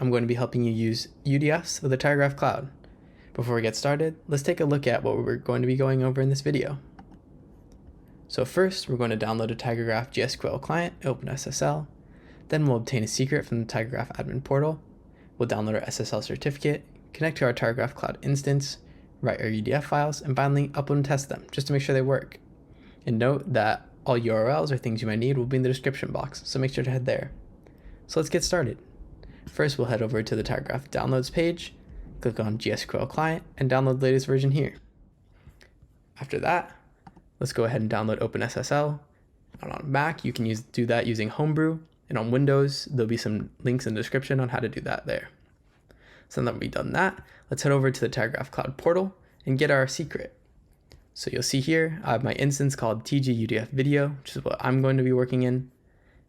I'm going to be helping you use UDFs with the TigerGraph Cloud. Before we get started, let's take a look at what we're going to be going over in this video. So first, we're going to download a TigerGraph GSQL client, open SSL. Then we'll obtain a secret from the TigerGraph admin portal. We'll download our SSL certificate, connect to our TigerGraph Cloud instance, write our UDF files, and finally upload and test them just to make sure they work. And note that all URLs or things you might need will be in the description box, so make sure to head there. So let's get started. First, we'll head over to the TigerGraph downloads page, click on GSQL client, and download the latest version here. After that, let's go ahead and download OpenSSL. And on Mac, you can do that using Homebrew, and on Windows, there'll be some links in the description on how to do that there. So now that we've done that, let's head over to the TigerGraph Cloud portal and get our secret. So you'll see here, I have my instance called TigerUDF Video, which is what I'm going to be working in.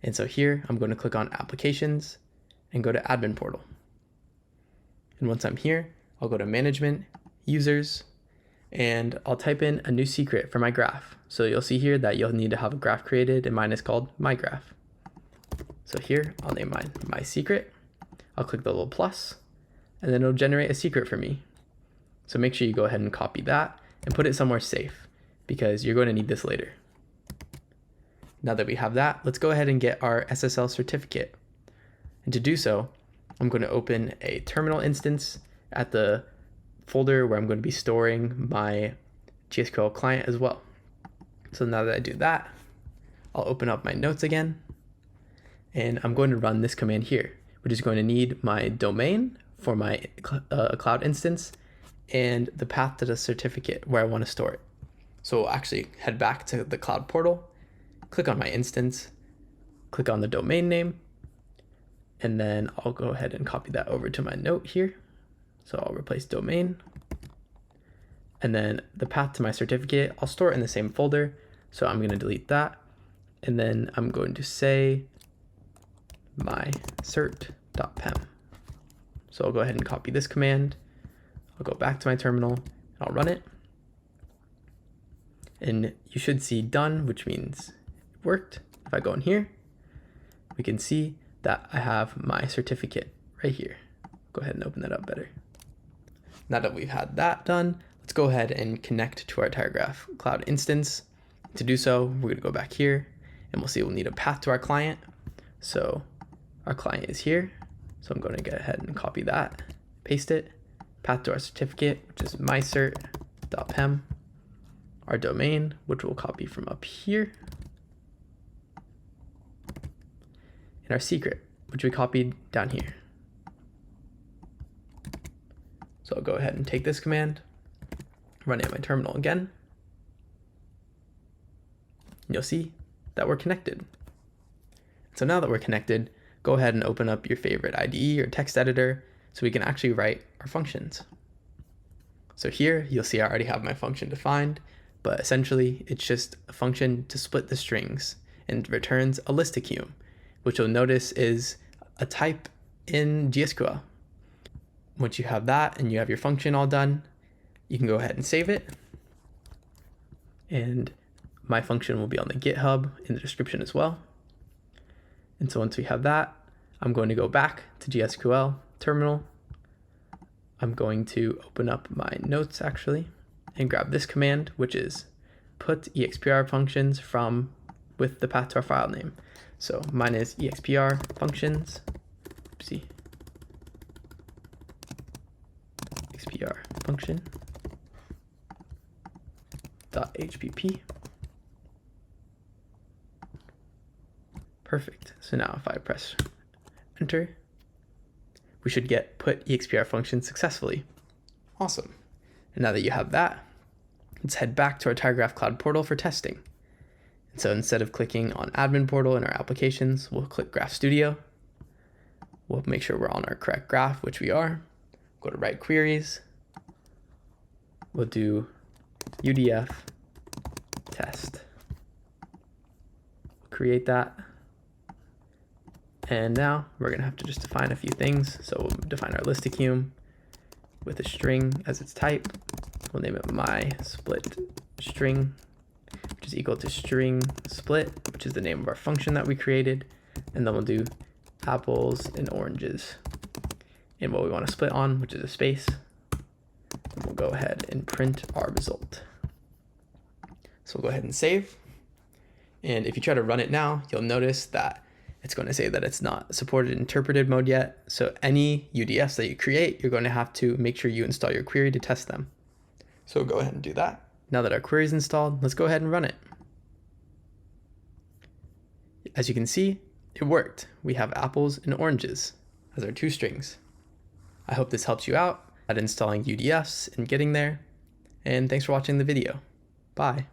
And so here, I'm going to click on Applications and go to Admin Portal. And once I'm here, I'll go to Management, Users, and I'll type in a new secret for my graph. So you'll see here that you'll need to have a graph created, and mine is called My Graph. So here, I'll name mine My Secret. I'll click the little plus, and then it'll generate a secret for me. So make sure you go ahead and copy that and put it somewhere safe, because you're going to need this later. Now that we have that, let's go ahead and get our SSL certificate. And to do so, I'm going to open a terminal instance at the folder where I'm going to be storing my GSQL client as well. So now that I do that, I'll open up my notes again, and I'm going to run this command here, which is going to need my domain for my cloud instance and the path to the certificate where I want to store it. So we'll actually head back to the cloud portal, click on my instance, click on the domain name, and then I'll go ahead and copy that over to my note here. So I'll replace domain, and then the path to my certificate, I'll store it in the same folder. So I'm going to delete that, and then I'm going to say my cert.pem. So I'll go ahead and copy this command. I'll go back to my terminal and I'll run it. And you should see done, which means it worked. If I go in here, we can see that I have my certificate right here. Go ahead and open that up better. Now that we've had that done, let's go ahead and connect to our TigerGraph Cloud instance. To do so, we're going to go back here and we'll see we'll need a path to our client. So our client is here. So I'm going to go ahead and copy that, paste it, path to our certificate, which is mycert.pem, our domain, which we'll copy from up here, and our secret, which we copied down here. So I'll go ahead and take this command, run it at my terminal again, and you'll see that we're connected. So now that we're connected, go ahead and open up your favorite IDE or text editor so we can actually write our functions. So here you'll see I already have my function defined, but essentially it's just a function to split the strings and returns a listacume, which you'll notice is a type in GSQL. Once you have that and you have your function all done, you can go ahead and save it. And my function will be on the GitHub in the description as well. And so once we have that, I'm going to go back to GSQL terminal. I'm going to open up my notes actually and grab this command, which is put expr functions from with the path to our file name. So mine is expr functions, oopsie, expr function .hpp. Perfect. So now if I press enter, we should get put expr function successfully. Awesome. And now that you have that, let's head back to our TigerGraph Cloud portal for testing. And so instead of clicking on admin portal in our applications, we'll click Graph Studio. We'll make sure we're on our correct graph, which we are. Go to write queries. We'll do UDF test. Create that. And now we're going to have to just define a few things. So we'll define our listacume with a string as its type. We'll name it my split string, which is equal to string split, which is the name of our function that we created. And then we'll do apples and oranges. and what we want to split on, which is a space. We'll go ahead and print our result. So we'll go ahead and save. And if you try to run it now, you'll notice that it's going to say that it's not supported in interpreted mode yet. So any UDFs that you create, you're going to have to make sure you install your query to test them. So we'll go ahead and do that. Now that our query is installed, let's go ahead and run it. As you can see, it worked. We have apples and oranges as our two strings. I hope this helps you out at installing UDFs and getting there. And thanks for watching the video. Bye.